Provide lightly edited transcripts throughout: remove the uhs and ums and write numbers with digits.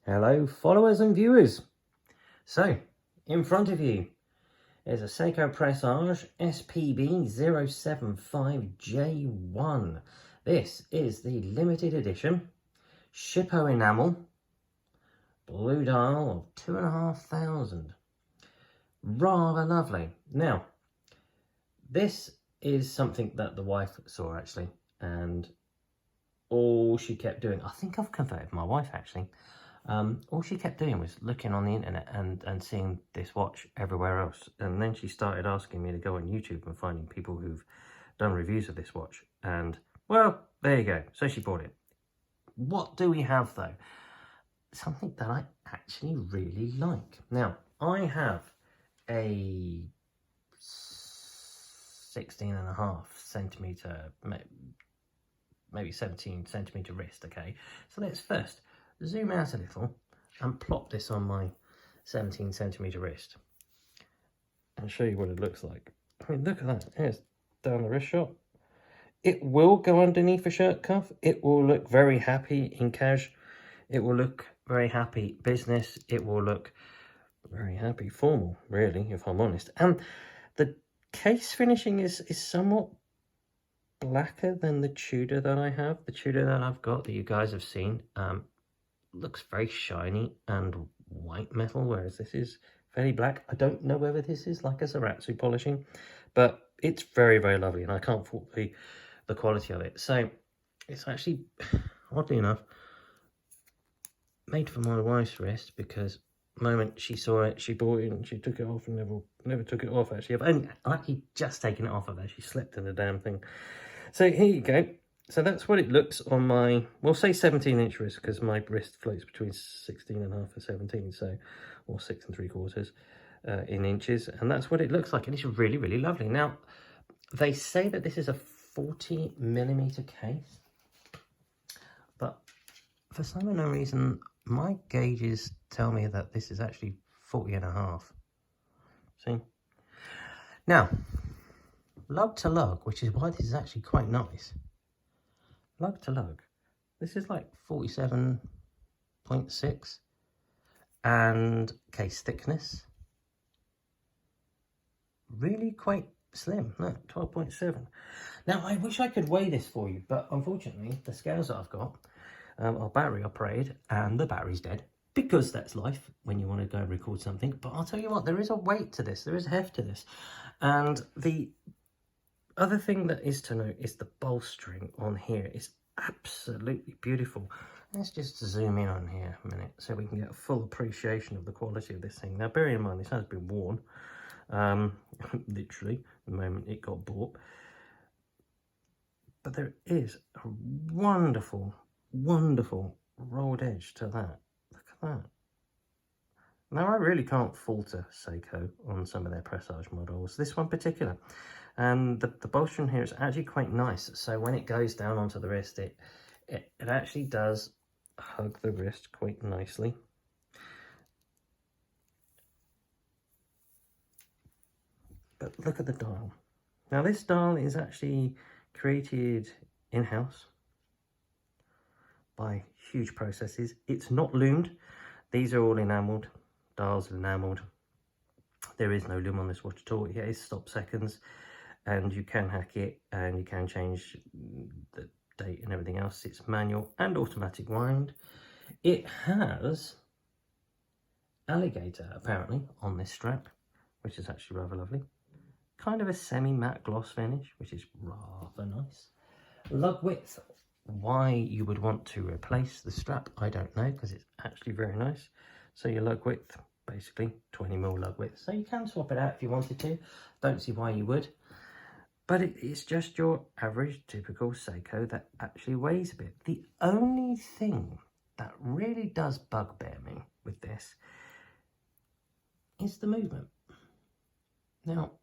Hello followers and viewers. So in front of you is a Seiko Presage SPB075J1. This is the limited edition Shippo Enamel blue dial of 2,500. Rather lovely. Now this is something that the wife saw actually, and all she kept doing, I think I've converted my wife actually. All she kept doing was looking on the internet and seeing this watch everywhere else. And then she started asking me to go on YouTube and finding people who've done reviews of this watch. And, well, there you go. So she bought it. What do we have, though? Something that I actually really like. Now, I have a 16.5 centimetre, maybe 17 centimetre wrist, okay? So let's first zoom out a little and plop this on my 17 centimetre wrist and show you what it looks like. I mean, look at that. Here's down the wrist shot. It will go underneath a shirt cuff. It will look very happy in cash. It will look very happy business. It will look very happy formal, really, if I'm honest. And the case finishing is somewhat blacker than the Tudor that I have. The Tudor that I've got that you guys have seen looks very shiny and white metal, whereas this is fairly black. I don't know whether this is like a Zaratsu polishing, but it's very, very lovely, and I can't fault the quality of it. So it's actually, oddly enough, made for my wife's wrist, because the moment she saw it, she bought it and she took it off and never took it off. Actually, I've actually just taken it off of her. She slept in the damn thing. So here you go. So that's what it looks on my, we'll say 17-inch wrist, because my wrist floats between 16.5 and 17, so, or 6 3/4 in inches, and that's what it looks like, and it's really, really lovely. Now, they say that this is a 40mm case, but for some unknown reason, my gauges tell me that this is actually 40.5. See? Now, lug to lug, which is why this is actually quite nice. Lug to lug, this is like 47.6, and case thickness really quite slim. No, 12.7. Now I wish I could weigh this for you, but unfortunately the scales that I've got are battery operated, and the battery's dead, because that's life when you want to go and record something. But I'll tell you what, there is a weight to this, there is a heft to this, and the other thing that is to note is the bolstering on here is absolutely beautiful. Let's just zoom in on here a minute so we can get a full appreciation of the quality of this thing. Now, bearing in mind, this has been worn, literally, the moment it got bought. But there is a wonderful, wonderful rolled edge to that. Look at that. Now, I really can't falter Seiko on some of their Presage models. This one particular. And the bolstering here is actually quite nice. So when it goes down onto the wrist, it actually does hug the wrist quite nicely. But look at the dial. Now this dial is actually created in-house by huge processes. It's not loomed. These are all enamelled. Dials are enamelled. There is no loom on this watch at all. It is stop seconds, and you can hack it, and you can change the date and everything else. It's manual and automatic wind. It has alligator apparently on this strap, which is actually rather lovely. Kind of a semi-matte gloss finish, which is rather nice. Lug width, why you would want to replace the strap, I don't know, because it's actually very nice. So your lug width, basically 20mm lug width. So you can swap it out if you wanted to. Don't see why you would. But it's just your average, typical Seiko that actually weighs a bit. The only thing that really does bugbear me with this is the movement. Now,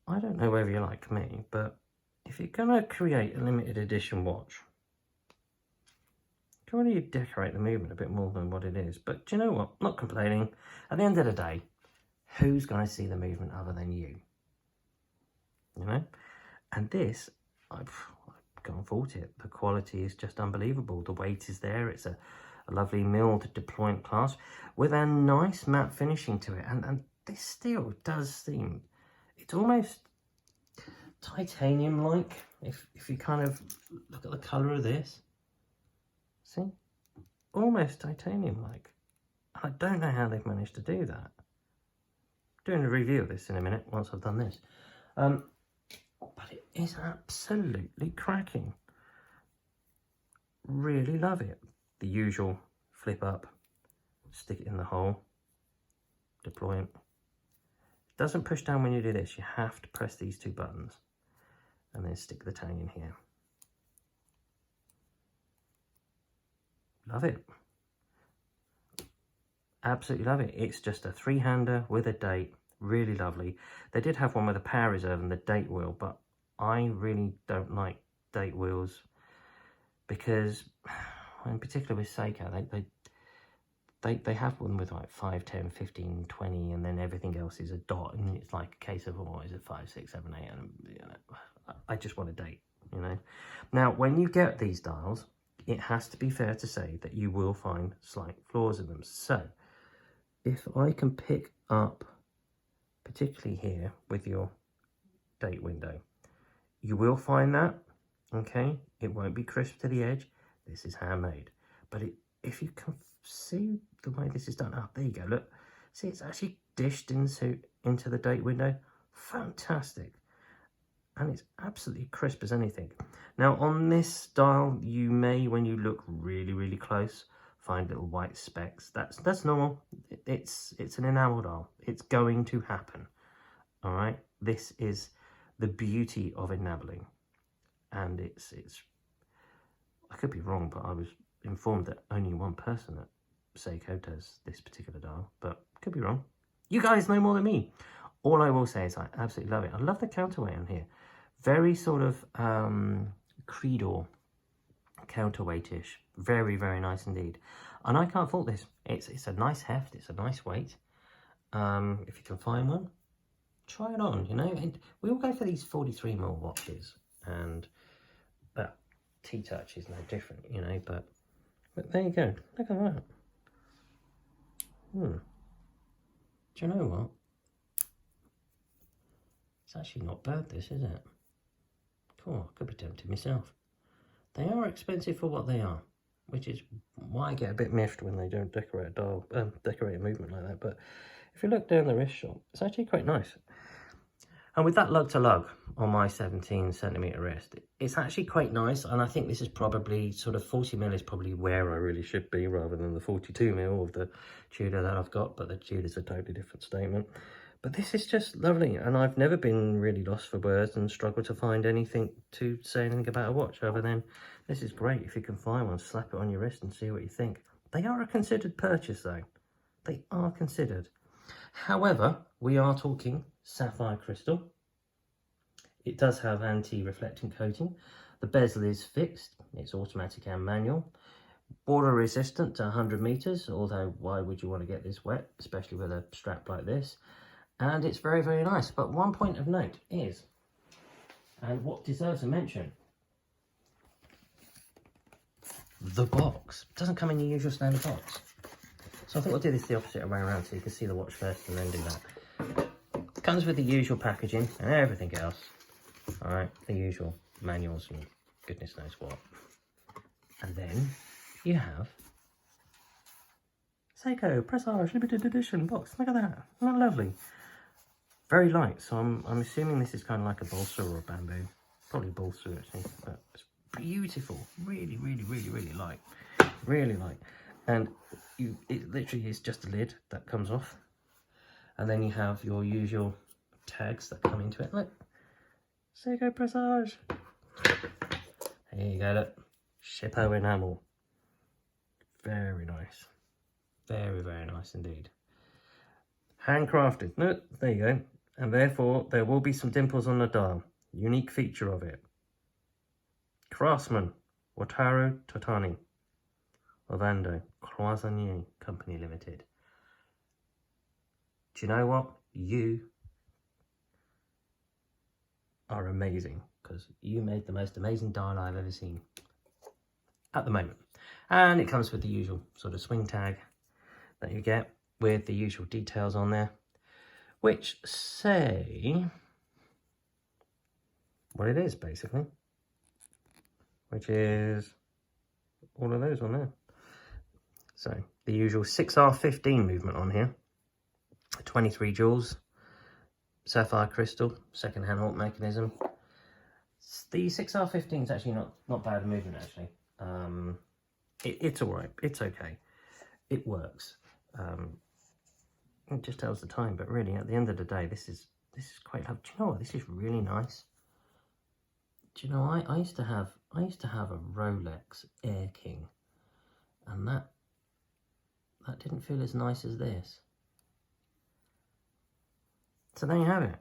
I don't know whether you're like me, but if you're going to create a limited edition watch, you can really decorate the movement a bit more than what it is. But do you know what? Not complaining. At the end of the day, who's going to see the movement other than you? You know? And this, I can't fault it. The quality is just unbelievable. The weight is there. It's a a lovely milled deployment clasp with a nice matte finishing to it. And this steel does seem, it's almost titanium-like, if you kind of look at the colour of this. See? Almost titanium-like. I don't know how they've managed to do that. Doing a review of this in a minute once I've done this. But it is absolutely cracking. Really love it. The usual flip up, stick it in the hole, deploy it. Doesn't push down when you do this. You have to press these two buttons and then stick the tang in here. Love it. Absolutely love it. It's just a 3-hander with a date. Really lovely. They did have one with a power reserve and the date wheel, but I really don't like date wheels because, in particular with Seiko, they have one with like 5, 10, 15, 20, and then everything else is a dot, and it's like a case of, oh, is it 5, 6, 7, 8, and you know, I just want a date, you know. Now, when you get these dials, it has to be fair to say that you will find slight flaws in them. So, if I can pick up, particularly here with your date window, you will find that, okay? It won't be crisp to the edge. This is handmade. But if you can see the way this is done, oh, there you go, look. See, it's actually dished into the date window. Fantastic. And it's absolutely crisp as anything. Now, on this dial, you may, when you look really, really close, find little white specks. That's normal. It's an enamel dial. It's going to happen. All right. This is the beauty of enameling, and it's. I could be wrong, but I was informed that only one person at Seiko does this particular dial, but could be wrong. You guys know more than me. All I will say is I absolutely love it. I love the counterweight on here. Very sort of Creedor counterweight-ish. Very, very nice indeed. And I can't fault this. It's a nice heft. It's a nice weight. If you can find one, try it on, you know. And we all go for these 43mm watches, and T-Touch is no different, you know. But there you go. Look at that. Do you know what? It's actually not bad, this, is it? Cool, I could be tempted myself. They are expensive for what they are, which is why I get a bit miffed when they don't decorate a dial, decorate a movement like that. But if you look down the wrist shot, it's actually quite nice. And with that lug-to-lug on my 17cm wrist, it's actually quite nice. And I think this is probably sort of 40mm is probably where I really should be, rather than the 42mm of the Tudor that I've got. But the Tudor's a totally different statement. But this is just lovely, and I've never been really lost for words and struggled to find anything to say anything about a watch other than this is great. If you can find one, slap it on your wrist and see what you think. They are a considered purchase though. They are considered. However, we are talking sapphire crystal. It does have anti-reflecting coating. The bezel is fixed. It's automatic and manual. Water resistant to 100 meters, although why would you want to get this wet, especially with a strap like this? And it's very, very nice. But one point of note is, and what deserves a mention, the box doesn't come in your usual standard box. So I thought we'll do this the opposite way around so you can see the watch first and then do that. It comes with the usual packaging and everything else. All right, the usual manuals and goodness knows what. And then you have Seiko Presage limited edition box. Look at that. Isn't that lovely? Very light, so I'm assuming this is kind of like a balsa or a bamboo. Probably balsa actually, but it's beautiful. Really, really, really, really light. Really light. And it literally is just a lid that comes off. And then you have your usual tags that come into it. Look. Seiko Presage. There you go, look. Shippo enamel. Very nice. Very, very nice indeed. Handcrafted. No, there you go. And therefore, there will be some dimples on the dial. Unique feature of it. Craftsman, Wataru Totani. Ovando, Cloisonnier Company Limited. Do you know what? You are amazing, because you made the most amazing dial I've ever seen at the moment. And it comes with the usual sort of swing tag that you get with the usual details on there, which say what it is basically, which is all of those on there. So the usual 6R15 movement on here, 23 joules, sapphire crystal, second-hand halt mechanism. The 6R15 is actually not bad movement actually. It's all right. It's okay. It works. It just tells the time, but really at the end of the day, this is quite lovely. Do you know what? This is really nice. Do you know, I used to have a Rolex Air King, and that didn't feel as nice as this. So there you have it.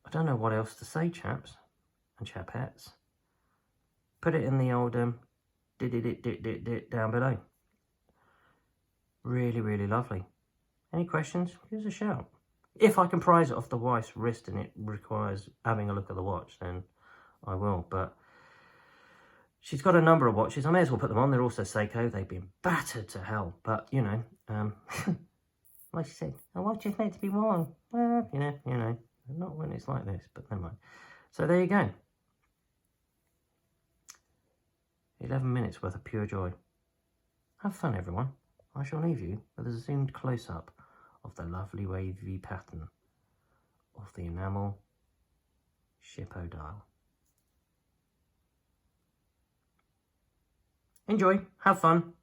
I don't know what else to say, chaps and chapettes. Put it in the old down below. Really, really lovely. Any questions? Give us a shout. If I can prise it off the wife's wrist and it requires having a look at the watch, then I will. But she's got a number of watches. I may as well put them on. They're also Seiko. They've been battered to hell. But, you know, like she said, a watch is meant to be worn. Well, you know, not when it's like this, but never mind. So there you go. 11 minutes worth of pure joy. Have fun, everyone. I shall leave you with a zoomed close-up of the lovely wavy pattern of the Enamel Shippo dial. Enjoy, have fun.